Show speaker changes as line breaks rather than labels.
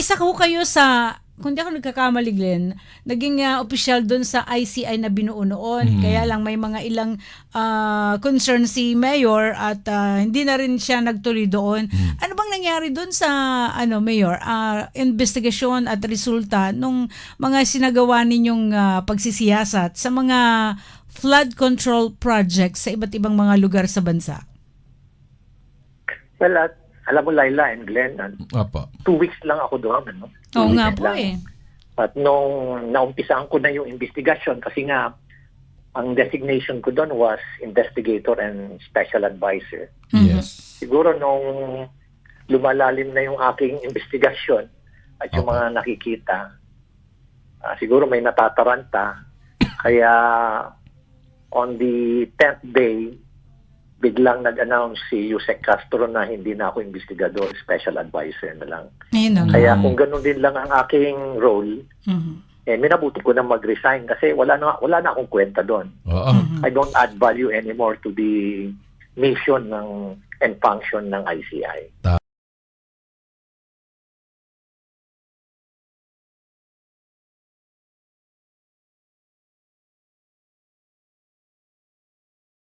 isa ko kayo sa, kung di ako nagkakamali, Glenn, naging opisyal doon sa ICI na binuo noon. Kaya lang may mga ilang concern si Mayor at hindi na rin siya nagtuloy doon. Ano bang nangyari doon sa Mayor, investigasyon at resulta nung mga sinagawa ninyong pagsisiyasat sa mga flood control projects sa iba't ibang mga lugar sa bansa?
Well, alam mo, Laila and Glenn,
Opo.
2 weeks lang ako doon. Ano?
Oo
2
nga
weeks
po
lang.
eh.
At nung naumpisaan ko na yung investigasyon, kasi nga, ang designation ko doon was investigator and special advisor.
Yes.
Siguro nung lumalalim na yung aking investigasyon at yung
Opo.
mga nakikita, siguro may natataranta. Kaya on the 10th day, biglang nag-announce si Yusek Castro na hindi na ako investigador, special advisor na lang.
Ayun na nga.
Kaya kung ganun din lang ang aking role, minabuti ko na mag-resign kasi wala na akong kwenta doon.
Oo.
I don't add value anymore to the mission and function ng ICI.